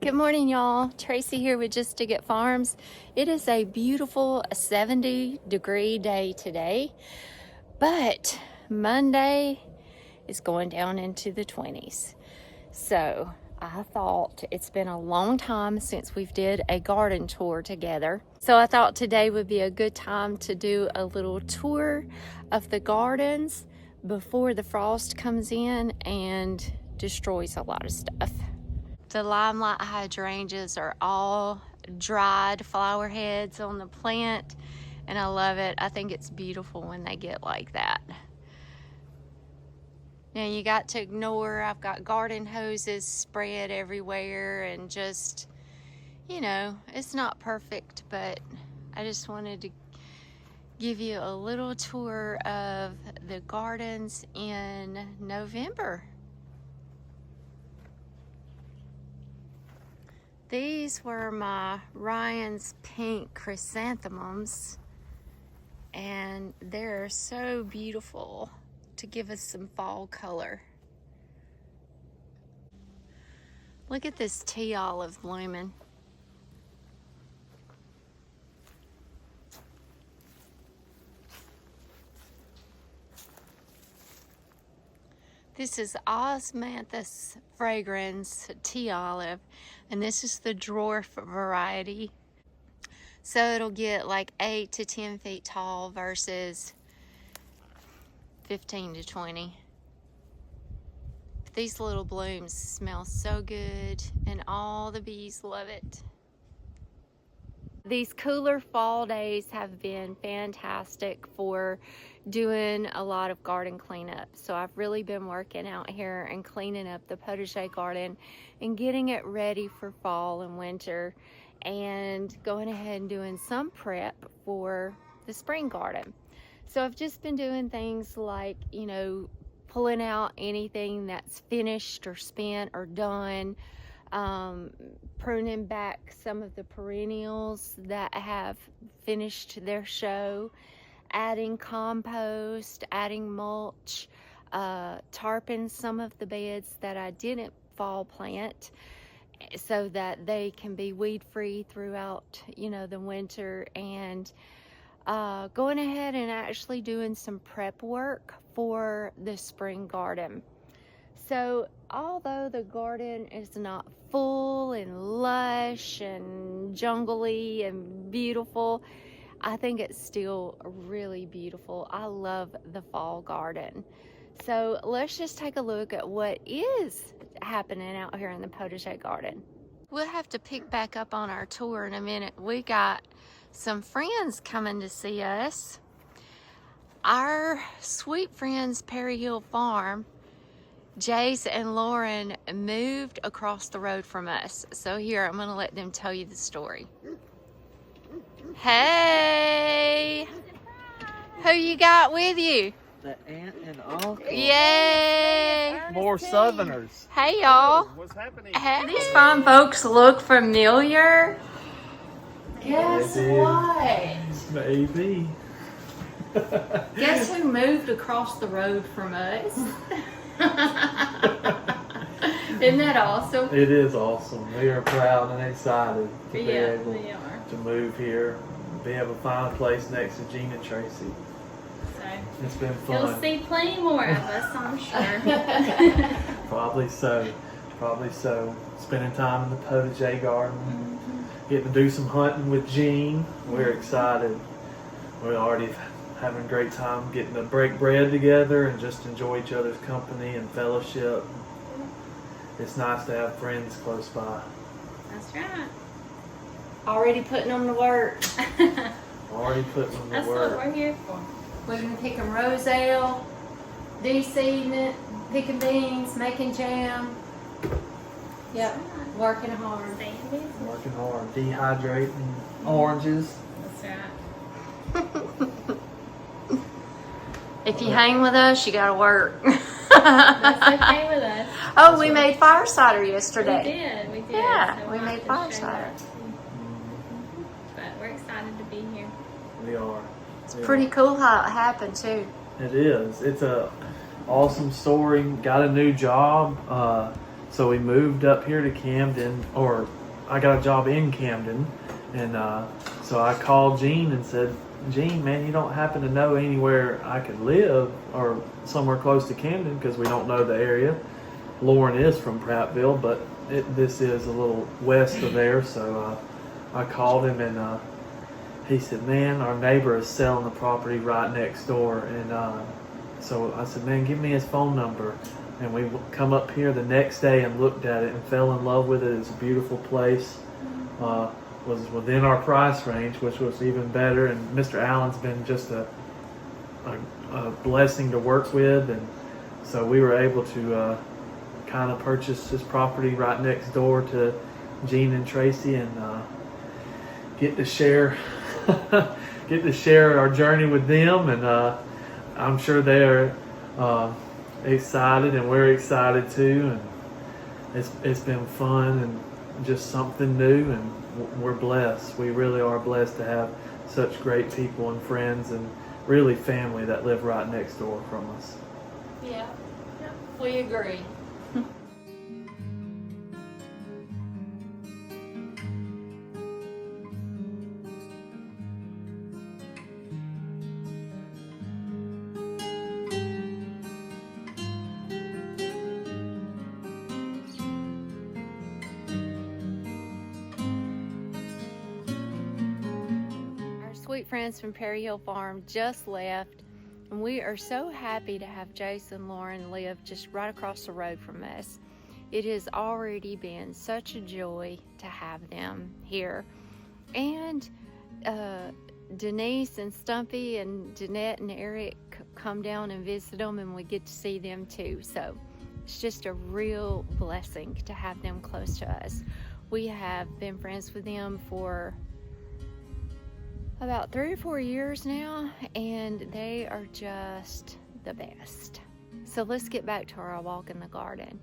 Good morning, y'all. Tracy here with Just Dig It Farms. It is a beautiful 70-degree day today, but Monday is going down into the 20s. So I thought it's been a long time since we've did a garden tour together. So I thought today would be a good time to do a little tour of the gardens before the frost comes in and destroys a lot of stuff. The limelight hydrangeas are all dried flower heads on the plant, and I love it. I think it's beautiful when they get like that. Now you got to ignore, I've got garden hoses spread everywhere, and just, you know, it's not perfect, but I just wanted to give you a little tour of the gardens in November. These were my Ryan's pink chrysanthemums, and they're so beautiful to give us some fall color. Look at this tea olive blooming. This is Osmanthus fragrans tea olive, and this is the dwarf variety. So it'll get like 8 to 10 feet tall versus 15 to 20. These little blooms smell so good, and all the bees love it. These cooler fall days have been fantastic for doing a lot of garden cleanup. So I've really been working out here and cleaning up the potager garden and getting it ready for fall and winter, and going ahead and doing some prep for the spring garden. So I've just been doing things like, you know, pulling out anything that's finished or spent or done, pruning back some of the perennials that have finished their show, adding compost, adding mulch, tarping some of the beds that I didn't fall plant so that they can be weed free throughout, you know, the winter, and going ahead and actually doing some prep work for the spring garden. So although the garden is not full and lush and jungly and beautiful, I think it's still really beautiful. I love the fall garden. So let's just take a look at what is happening out here in the potager garden. We'll have to pick back up on our tour in a minute. We got some friends coming to see us. Our sweet friends, Perry Hill Farm, Jace and Lauren, moved across the road from us. So here, I'm gonna let them tell you the story. Hey! Who you got with you? The aunt and uncle. Yay! More Southerners. Hey, y'all. What's happening? Hey. These fine folks look familiar. Guess what? Maybe. Guess who moved across the road from us? Isn't that awesome? It is awesome. We are proud and excited to be Yeah, able we are. to move here, be able to find a place next to Gene and Tracy. So It's been fun. you'll see plenty more of us, I'm sure. Probably so. Probably so. Spending time in the potager garden, getting to do some hunting with Gene. We're excited. We're already having a great time getting to break bread together and just enjoy each other's company and fellowship. It's nice to have friends close by. That's right. Already putting them to work. Already putting them to That's what work. we're here for. We've been picking roselle, de-seeding it, picking beans, making jam. Yep, working hard. Staying busy. Working hard, dehydrating oranges. That's right. If you hang with us, you gotta work. That's okay with us. Oh, we made fire cider yesterday. We did. Yeah, So we we'll made have to fire show cider. that. But we're excited to be here. We are. It's pretty cool how it happened too. It is. It's a awesome story. Got a new job. So we moved up here to Camden, or I got a job in Camden, and so I called Gene and said, Gene, man, you don't happen to know anywhere I could live or somewhere close to Camden, because we don't know the area. Lauren is from Prattville, but this is a little west of there. So I called him, and he said, man, our neighbor is selling the property right next door. And so I said, man, give me his phone number. And we come up here the next day and looked at it and fell in love with it. It's a beautiful place. Was within our price range, which was even better. And Mr. Allen's been just a blessing to work with. And so we were able to kind of purchase this property right next door to Gene and Tracy, and get to share our journey with them. And I'm sure they're excited, and we're excited too. And it's been fun and just something new, and we're blessed. We really are blessed to have such great people and friends and really family that live right next door from us. Yeah, we agree. Sweet friends from Perry Hill Farm just left, and we are so happy to have Jason and Lauren live just right across the road from us. It has already been such a joy to have them here. And Denise and Stumpy and Jeanette and Eric come down and visit them, and we get to see them too. So it's just a real blessing to have them close to us. We have been friends with them for about 3 or 4 years now, and they are just the best. So let's get back to our walk in the garden.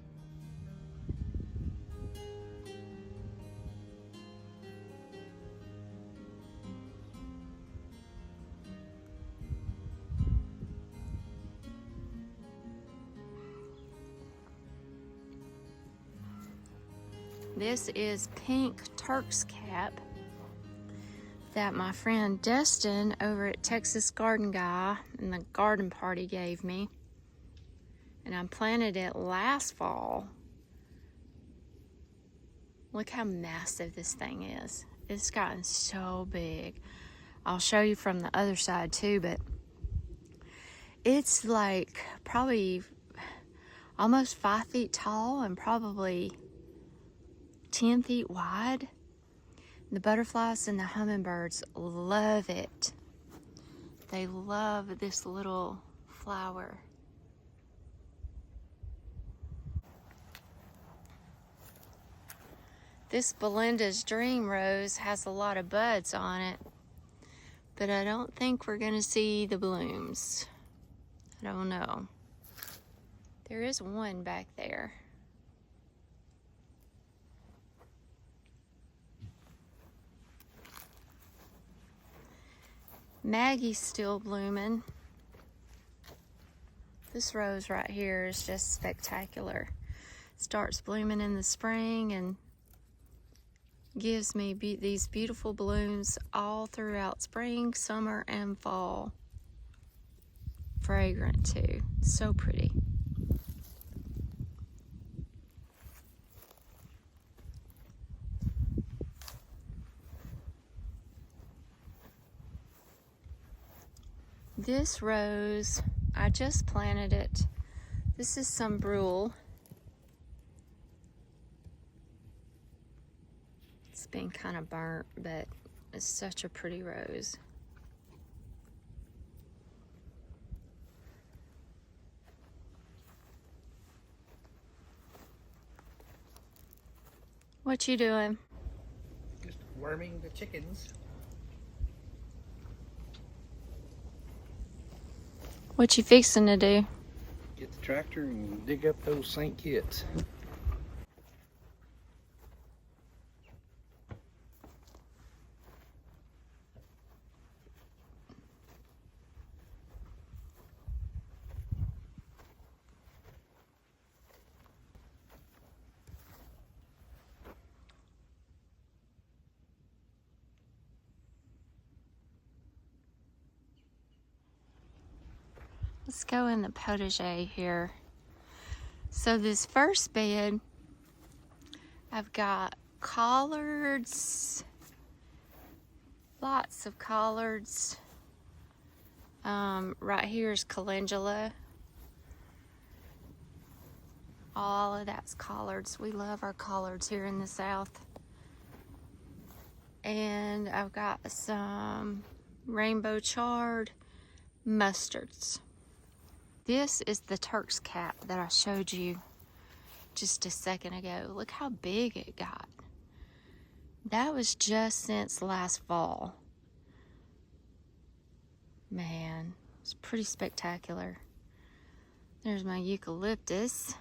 This is pink Turk's cap that my friend Destin over at Texas Garden Guy and the garden party gave me. And I planted it last fall. Look how massive this thing is. It's gotten so big. I'll show you from the other side too, but it's like probably almost 5 feet tall and probably 10 feet wide. The butterflies and the hummingbirds love it. They love this little flower. This Belinda's Dream Rose has a lot of buds on it, but I don't think we're gonna see the blooms. I don't know. There is one back there. Maggie's still blooming. This rose right here is just spectacular. Starts blooming in the spring and gives me these beautiful blooms all throughout spring, summer, and fall. Fragrant too. So pretty. This rose, I just planted it. This is some brule. It's been kind of burnt, but it's such a pretty rose. What you doing? Just worming the chickens. What you fixing to do? Get the tractor and dig up those St. Kitts. Let's go in the potager here. So this first bed, I've got collards, lots of collards. Right here is calendula. All of that's collards. We love our collards here in the South. And I've got some rainbow chard mustards. This is the Turk's cap that I showed you just a second ago. Look how big it got. That was just since last fall. Man, it's pretty spectacular. There's my eucalyptus.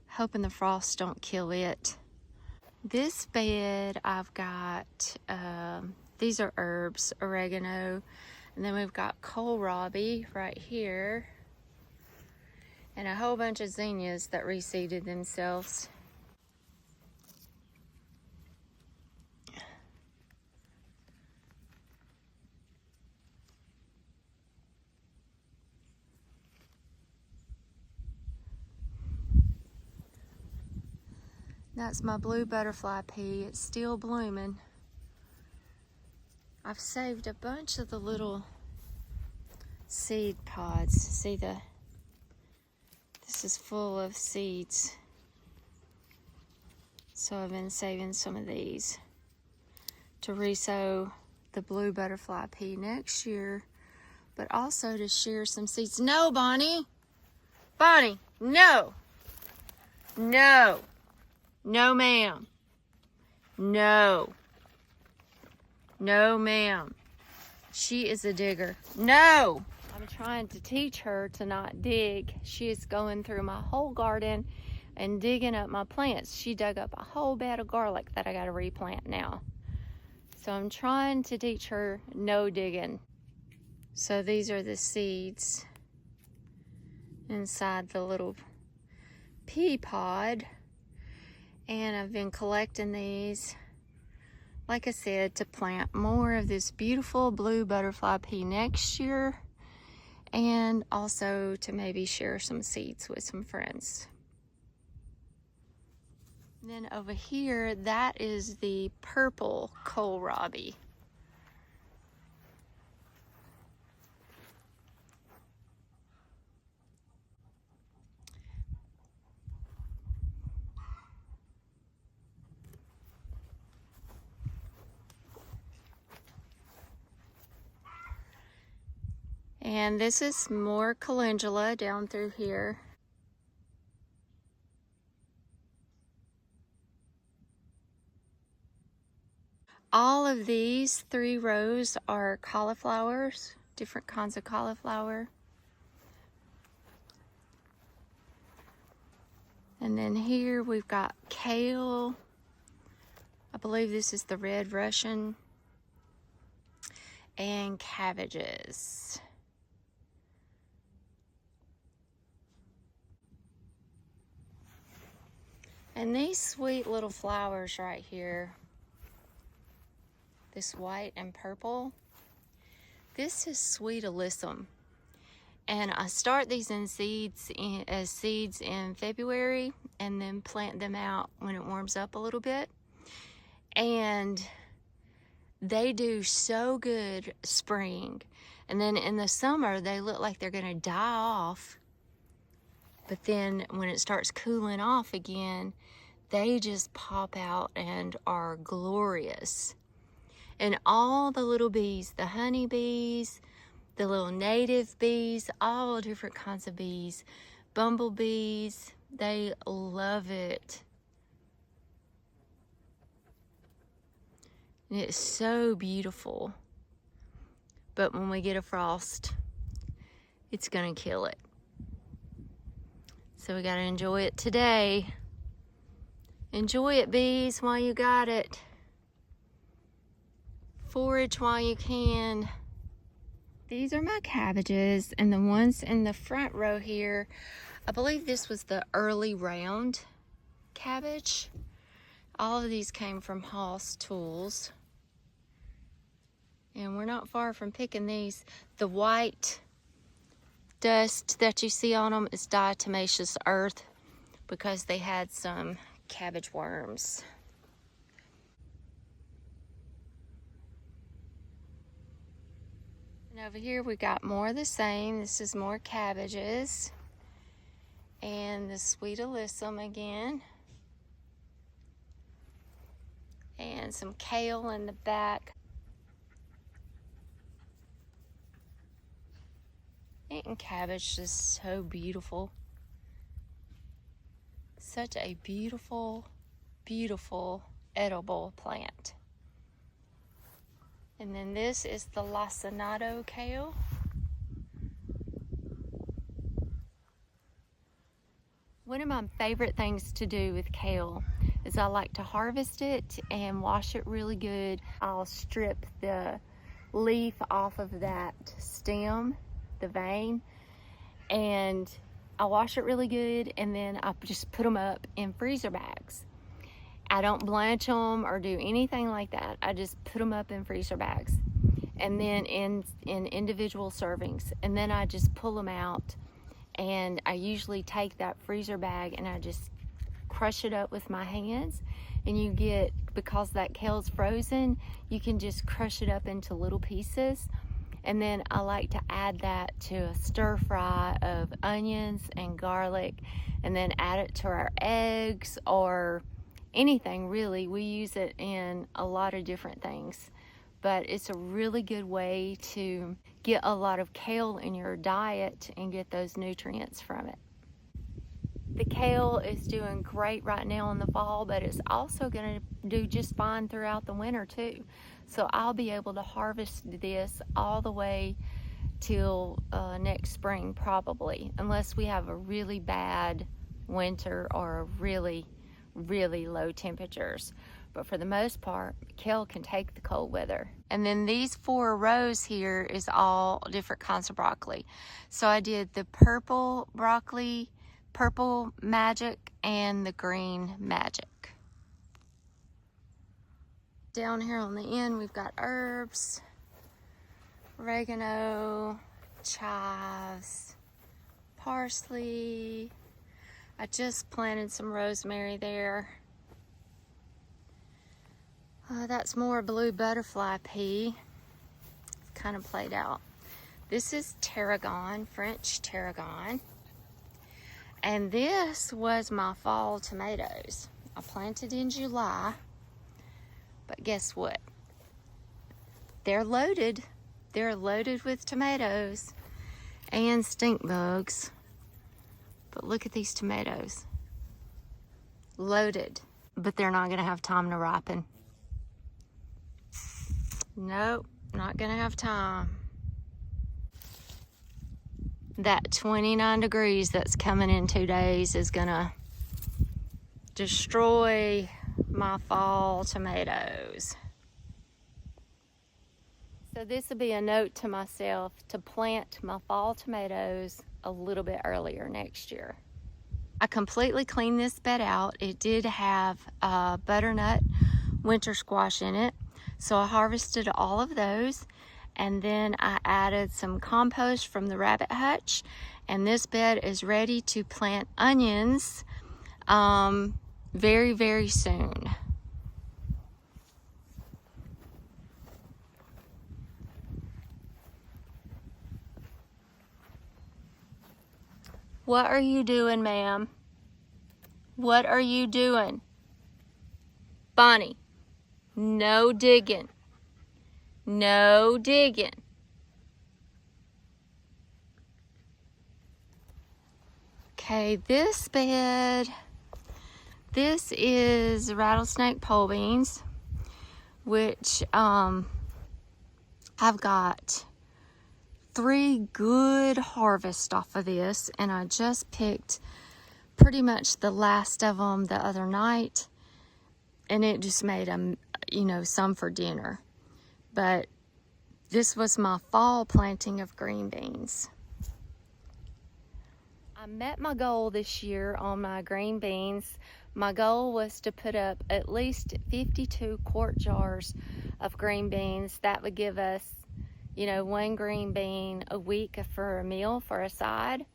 Hoping the frost don't kill it. This bed I've got, these are herbs, oregano, and then we've got kohlrabi right here, and a whole bunch of zinnias that reseeded themselves. That's my blue butterfly pea. It's still blooming. I've saved a bunch of the little seed pods. See this is full of seeds. So I've been saving some of these to resow the blue butterfly pea next year, but also to share some seeds. No, Bonnie! Bonnie, no! No! No, ma'am. No. No, ma'am. She is a digger. No! I'm trying to teach her to not dig. She is going through my whole garden and digging up my plants. She dug up a whole bed of garlic that I gotta replant now. So I'm trying to teach her no digging. So these are the seeds inside the little pea pod. And I've been collecting these, like I said, to plant more of this beautiful blue butterfly pea next year, and also to maybe share some seeds with some friends. And then over here, that is the purple kohlrabi. And this is more calendula down through here. All of these 3 rows are cauliflowers, different kinds of cauliflower. And then here we've got kale. I believe this is the red Russian. And cabbages. And these sweet little flowers right here, this white and purple, this is sweet alyssum. And I start these in seeds as seeds in February and then plant them out when it warms up a little bit. And they do so good spring. And then in the summer, they look like they're gonna die off. But then when it starts cooling off again, they just pop out and are glorious. And all the little bees, the honey bees, the little native bees, all different kinds of bees, bumblebees, they love it. And it's so beautiful. But when we get a frost, it's gonna kill it. So we gotta enjoy it today. Enjoy it, bees, while you got it. Forage while you can. These are my cabbages, and the ones in the front row here, I believe this was the early round cabbage. All of these came from Hoss Tools. And we're not far from picking these. The white dust that you see on them is diatomaceous earth because they had some cabbage worms. And over here we got more of the same. This is more cabbages. And the sweet alyssum again. And some kale in the back. And cabbage is so beautiful. Such a beautiful, beautiful edible plant. And then this is the lacinato kale. One of my favorite things to do with kale is I like to harvest it and wash it really good. I'll strip the leaf off of that stem, the vein, and I wash it really good, and then I just put them up in freezer bags. I don't blanch them or do anything like that. I just put them up in freezer bags, and then in individual servings, and then I just pull them out, and I usually take that freezer bag and I just crush it up with my hands, and you get, because that kale's frozen, you can just crush it up into little pieces. And then I like to add that to a stir fry of onions and garlic, and then add it to our eggs or anything really. We use it in a lot of different things, but it's a really good way to get a lot of kale in your diet and get those nutrients from it. The kale is doing great right now in the fall, but it's also going to do just fine throughout the winter too. So I'll be able to harvest this all the way till next spring probably, unless we have a really bad winter or really, really low temperatures. But for the most part, kale can take the cold weather. And then these 4 rows here is all different kinds of broccoli. So I did the purple broccoli, purple magic, and the green magic. Down here on the end, we've got herbs, oregano, chives, parsley. I just planted some rosemary there. That's more blue butterfly pea. It's kind of played out. This is tarragon, French tarragon. And this was my fall tomatoes. I planted in July, but guess what? They're loaded. They're loaded with tomatoes and stink bugs. But look at these tomatoes. Loaded. But they're not gonna have time to ripen. Nope, not gonna have time. That 29 degrees that's coming in 2 days is gonna destroy my fall tomatoes. So this will be a note to myself to plant my fall tomatoes a little bit earlier next year. I completely cleaned this bed out. It did have butternut winter squash in it, so I harvested all of those. And then I added some compost from the rabbit hutch, and this bed is ready to plant onions very, very soon. What are you doing, ma'am? What are you doing? Bonnie, no digging. No digging. Okay, this bed, this is rattlesnake pole beans, which I've got 3 good harvests off of this, and I just picked pretty much the last of them the other night, and it just made them, you know, some for dinner. But this was my fall planting of green beans. I met my goal this year on my green beans. My goal was to put up at least 52 quart jars of green beans. That would give us, you know, 1 green bean a week for a meal, for a side.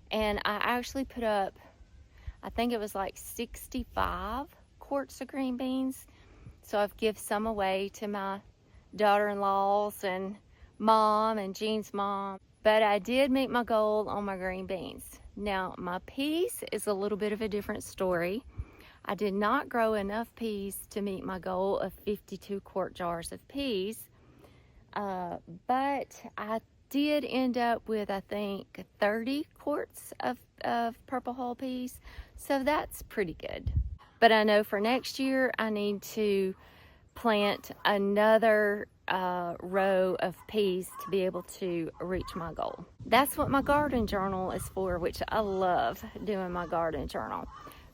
And I actually put up, I think it was like 65 quarts of green beans. So I've given some away to my daughter-in-laws and mom and Jean's mom. But I did meet my goal on my green beans. Now my peas is a little bit of a different story. I did not grow enough peas to meet my goal of 52 quart jars of peas. But I did end up with, I think, 30 quarts of purple hull peas. So that's pretty good. But I know for next year I need to plant another row of peas to be able to reach my goal. That's what my garden journal is for, which I love doing my garden journal.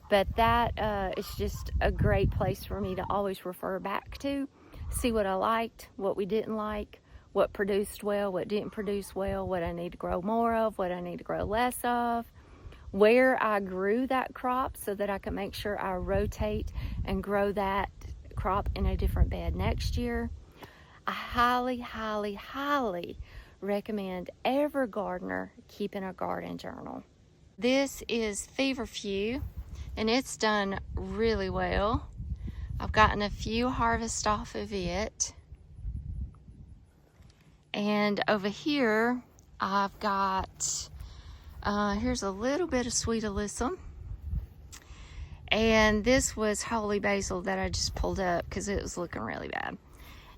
But that is just a great place for me to always refer back to, see what I liked, what we didn't like, what produced well, what didn't produce well, what I need to grow more of, what I need to grow less of, where I grew that crop so that I can make sure I rotate and grow that crop in a different bed next year. I highly, highly, highly recommend every gardener keeping a garden journal. This is feverfew, and it's done really well. I've gotten a few harvests off of it. And over here, I've got, here's a little bit of sweet alyssum. And this was holy basil that I just pulled up because it was looking really bad.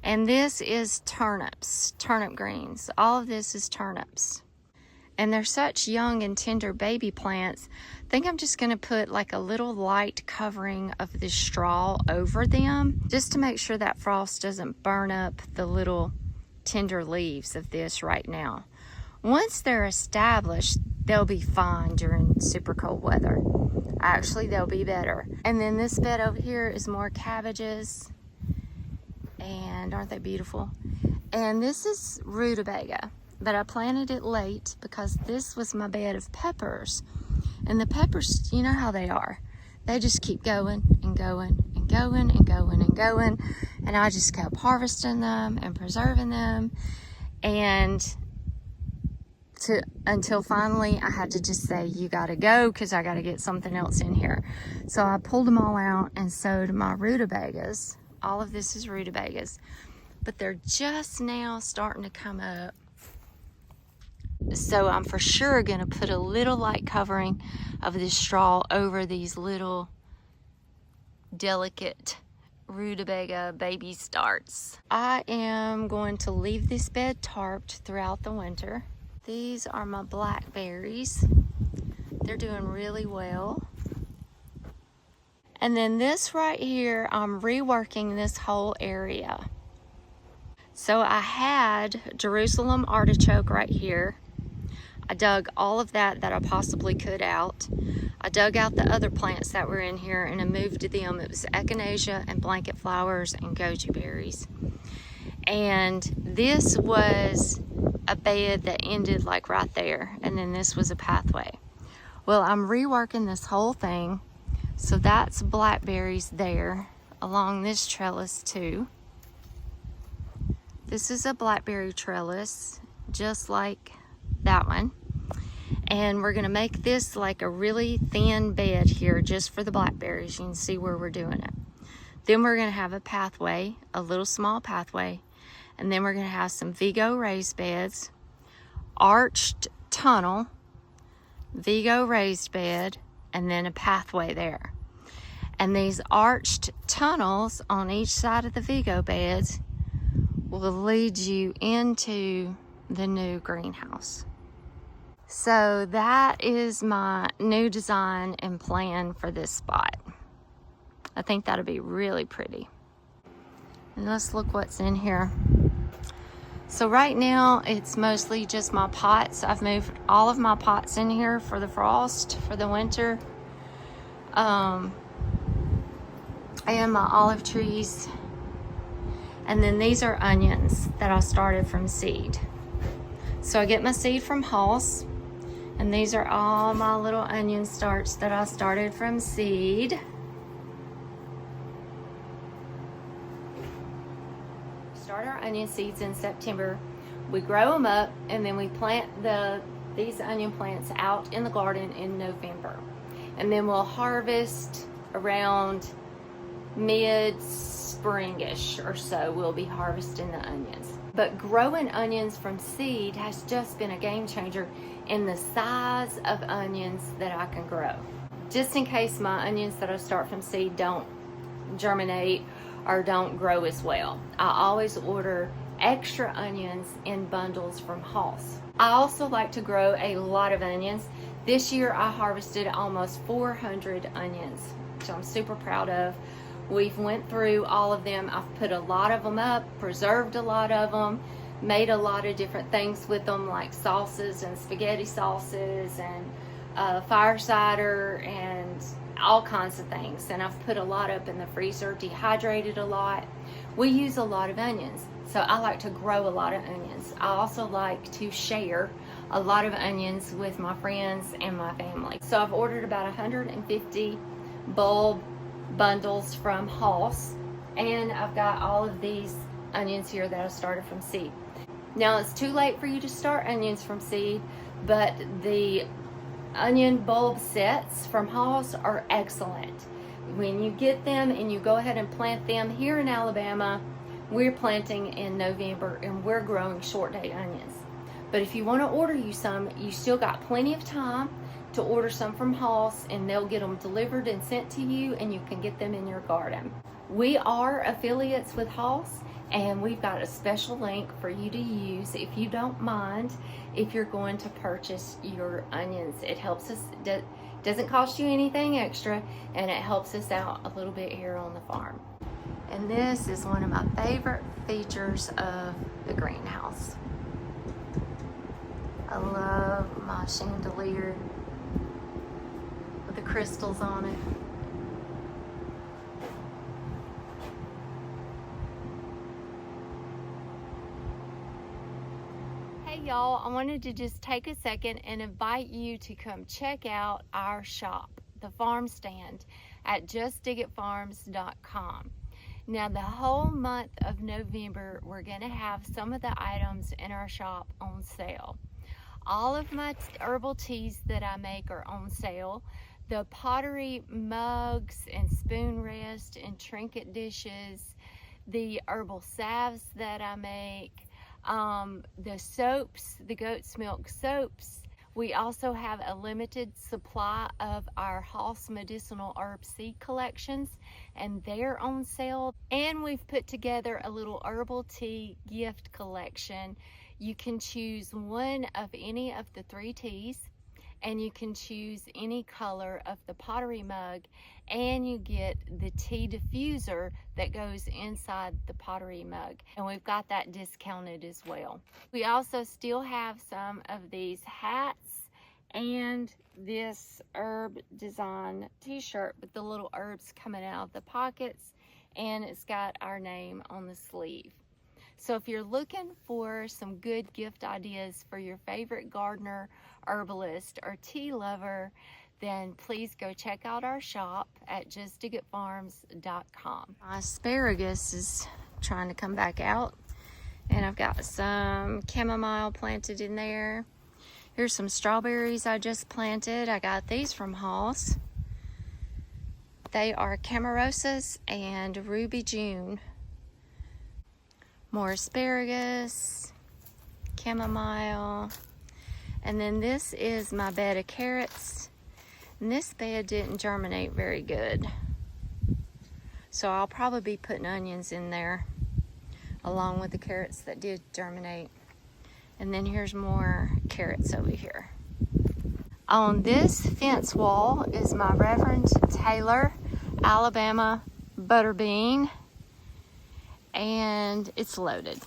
And this is turnips, turnip greens. All of this is turnips. And they're such young and tender baby plants. I think I'm just gonna put like a little light covering of this straw over them, just to make sure that frost doesn't burn up the little tender leaves of this right now. Once they're established, they'll be fine during super cold weather. Actually, they'll be better. And then this bed over here is more cabbages. And aren't they beautiful? And this is rutabaga, but I planted it late because this was my bed of peppers. And the peppers, you know how they are. They just keep going and going and going and going and going. And I just kept harvesting them and preserving them. And until finally I had to just say, you gotta go because I gotta get something else in here. So I pulled them all out and sowed my rutabagas. All of this is rutabagas, but they're just now starting to come up. So I'm for sure gonna put a little light covering of this straw over these little delicate rutabaga baby starts. I am going to leave this bed tarped throughout the winter. These are my blackberries. They're doing really well. And then this right here, I'm reworking this whole area. So I had Jerusalem artichoke right here. I dug all of that I possibly could out. I dug out the other plants that were in here and I moved them. It was echinacea and blanket flowers and goji berries. And this was a bed that ended like right there. And then this was a pathway. Well, I'm reworking this whole thing. So that's blackberries there along this trellis too. This is a blackberry trellis, just like that one. And we're gonna make this like a really thin bed here just for the blackberries. You can see where we're doing it. Then we're gonna have a pathway, a little small pathway. And then we're gonna have some Vego raised beds, arched tunnel, Vego raised bed, and then a pathway there. And these arched tunnels on each side of the Vego beds will lead you into the new greenhouse. So that is my new design and plan for this spot. I think that'll be really pretty. And let's look what's in here. So right now it's mostly just my pots. I've moved all of my pots in here for the frost, for the winter. And my olive trees. And then these are onions that I started from seed. So I get my seed from Hoss. And these are all my little onion starts that I started from seed. Start our onion seeds in September. We grow them up, and then we plant these onion plants out in the garden in November. And then we'll harvest around mid-springish or so. We'll be harvesting the onions. But growing onions from seed has just been a game changer in the size of onions that I can grow. Just in case my onions that I start from seed don't germinate or don't grow as well, I always order extra onions in bundles from Hoss. I also like to grow a lot of onions. This year I harvested almost 400 onions, which I'm super proud of. We've went through all of them. I've put a lot of them up, preserved a lot of them, made a lot of different things with them, like sauces and spaghetti sauces and fire cider and all kinds of things. And I've put a lot up in the freezer, dehydrated a lot. We use a lot of onions, so I like to grow a lot of onions. I also like to share a lot of onions with my friends and my family. So I've ordered about 150 bulb bundles from Hoss, and I've got all of these onions here that I started from seed. Now it's too late for you to start onions from seed, but the onion bulb sets from Hoss are excellent. When you get them and you go ahead and plant them here in Alabama, we're planting in November and we're growing short day onions. But if you want to order you some, you still got plenty of time to order some from Hoss, and they'll get them delivered and sent to you, and you can get them in your garden. We are affiliates with Hoss, and we've got a special link for you to use if you don't mind, if you're going to purchase your onions. It helps us, doesn't cost you anything extra, and it helps us out a little bit here on the farm. And this is one of my favorite features of the greenhouse. I love my chandelier with the crystals on it. Hey y'all, I wanted to just take a second and invite you to come check out our shop, the farm stand, at JUSTDIGITFARMS.com. Now the whole month of November, we're gonna have some of the items in our shop on sale. All of my herbal teas that I make are on sale. The pottery mugs and spoon rest and trinket dishes, the herbal salves that I make, the soaps, the goat's milk soaps. We also have a limited supply of our Hoss medicinal herb seed collections, and they're on sale. And we've put together a little herbal tea gift collection. You can choose one of any of the 3 teas, and you can choose any color of the pottery mug, and you get the tea diffuser that goes inside the pottery mug, and we've got that discounted as well. We also still have some of these hats and this herb design t-shirt with the little herbs coming out of the pockets, and it's got our name on the sleeve. So if you're looking for some good gift ideas for your favorite gardener, herbalist, or tea lover, then please go check out our shop at JUSTDIGITFARMS.com. My asparagus is trying to come back out, and I've got some chamomile planted in there. Here's some strawberries I just planted. I got these from Hoss. They are Camarosas and Ruby June. More asparagus, chamomile, and then this is my bed of carrots. And this bed didn't germinate very good, so I'll probably be putting onions in there along with the carrots that did germinate. And then here's more carrots over here. On this fence wall is my Reverend Taylor Alabama butterbean, and it's loaded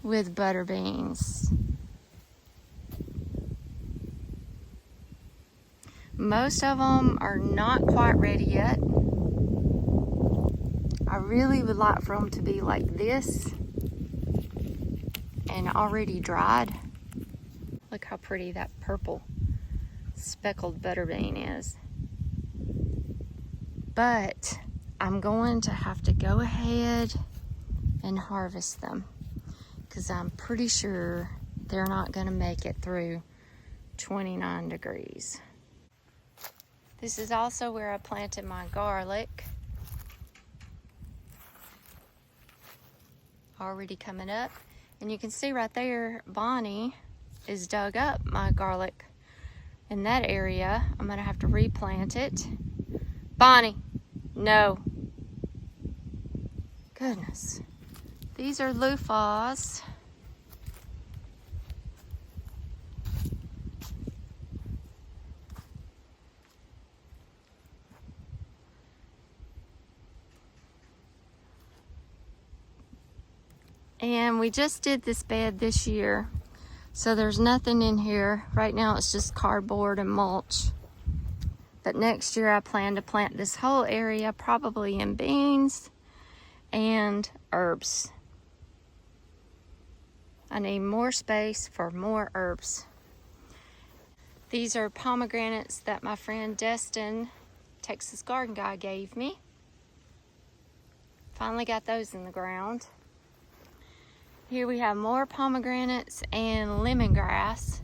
with butter beans. Most of them are not quite ready yet. I really would like for them to be like this and already dried. Look how pretty that purple speckled butterbean is. But I'm going to have to go ahead and harvest them, because I'm pretty sure they're not going to make it through 29 degrees. This is also where I planted my garlic. Already coming up. And you can see right there, Bonnie is dug up my garlic in that area. I'm going to have to replant it. Bonnie, no. Goodness. These are loofahs. And we just did this bed this year, so there's nothing in here. Right now it's just cardboard and mulch. But next year I plan to plant this whole area, probably in beans and herbs. I need more space for more herbs. These are pomegranates that my friend Destin, Texas Garden Guy, gave me. Finally got those in the ground. Here we have more pomegranates and lemongrass.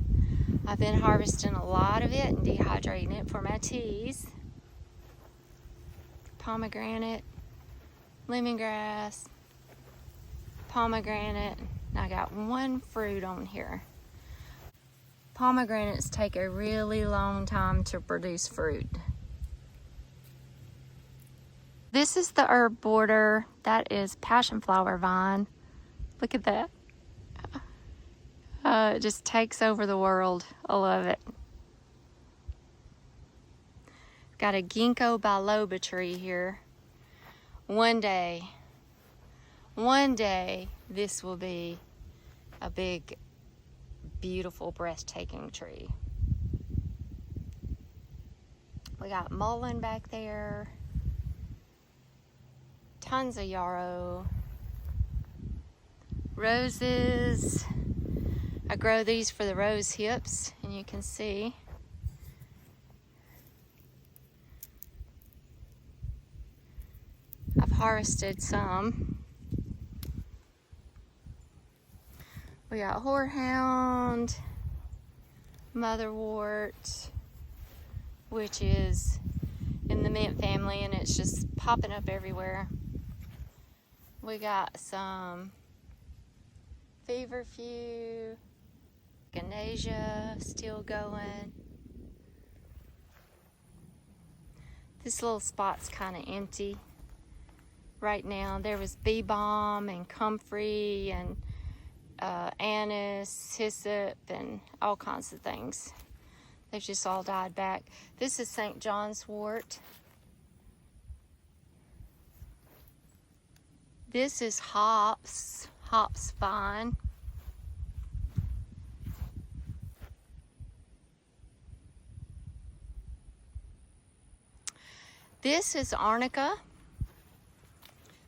I've been harvesting a lot of it and dehydrating it for my teas. Pomegranate, lemongrass, pomegranate. I got one fruit on here. Pomegranates take a really long time to produce fruit. This is the herb border. That is passion flower vine. Look at that. It just takes over the world. I love it. Got a ginkgo biloba tree here. One day, this will be a big, beautiful, breathtaking tree. We got mullein back there. Tons of yarrow. Roses. I grow these for the rose hips, and you can see. I've harvested some. We got horehound, motherwort, which is in the mint family, and it's just popping up everywhere. We got some feverfew, Ganasia still going. This little spot's kind of empty right now. There was bee balm and comfrey and anise, hyssop, and all kinds of things. They've just all died back. This is St. John's wort. This is hops vine. This is arnica.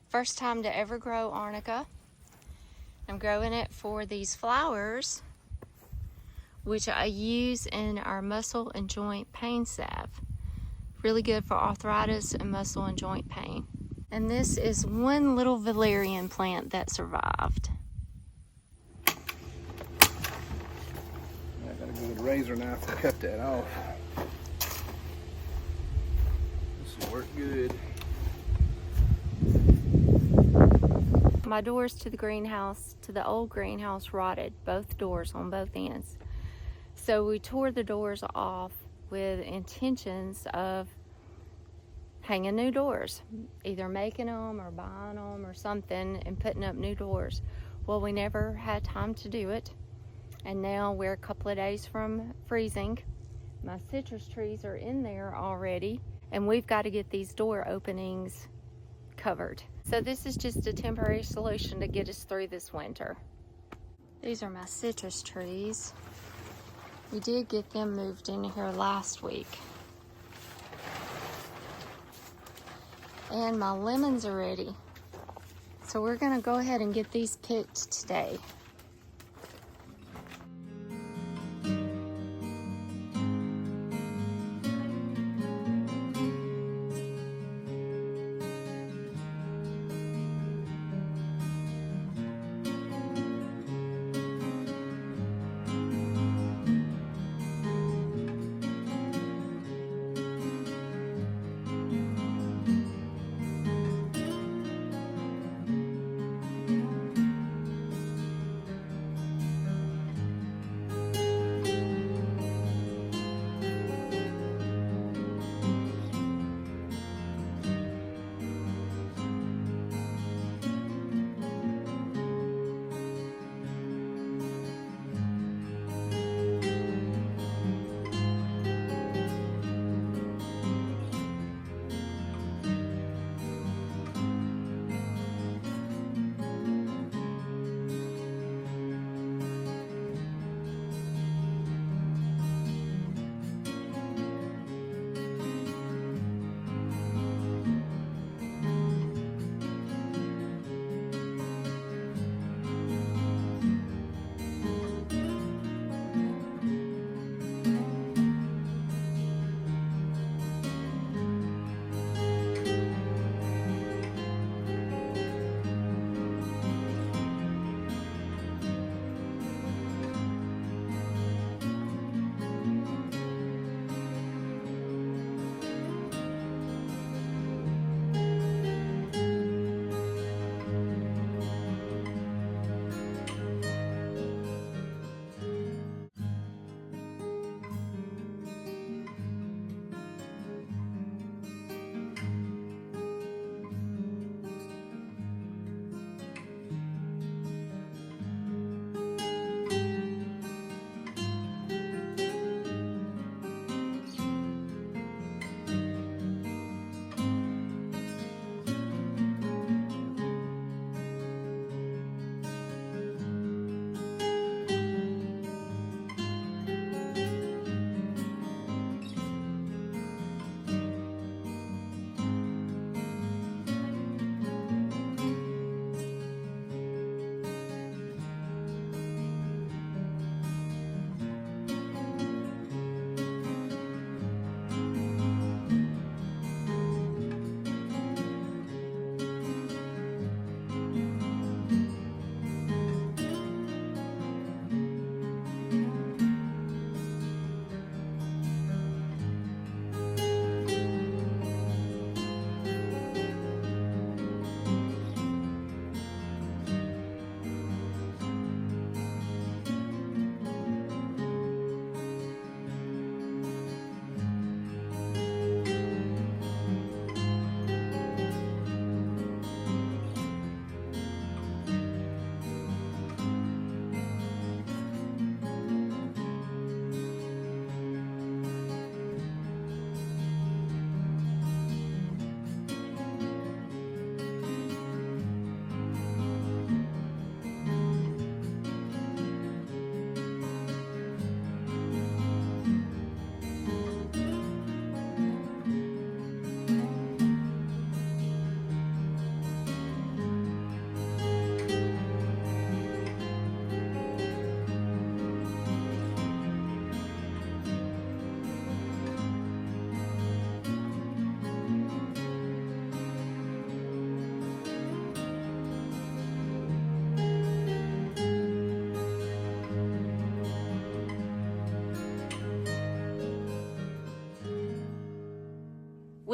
First time to ever grow arnica. I'm growing it for these flowers, which I use in our muscle and joint pain salve. Really good for arthritis and muscle and joint pain. And this is one little valerian plant that survived. I got a good razor knife to cut that off. This will work good. My doors to the greenhouse, to the old greenhouse, rotted, both doors on both ends. So we tore the doors off with intentions of hanging new doors, either making them or buying them or something and putting up new doors. Well, we never had time to do it, and now we're a couple of days from freezing. My citrus trees are in there already, and we've got to get these door openings covered. So this is just a temporary solution to get us through this winter. These are my citrus trees. We did get them moved in here last week. And my lemons are ready. So we're gonna go ahead and get these picked today.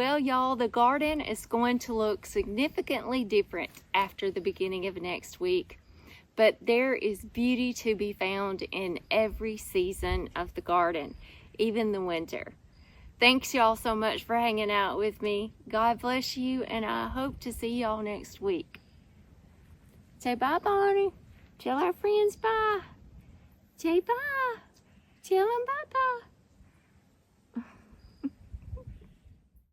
Well, y'all, the garden is going to look significantly different after the beginning of next week. But there is beauty to be found in every season of the garden, even the winter. Thanks y'all so much for hanging out with me. God bless you, and I hope to see y'all next week. Say bye, Barney. Tell our friends bye. Say bye. Tell them bye-bye.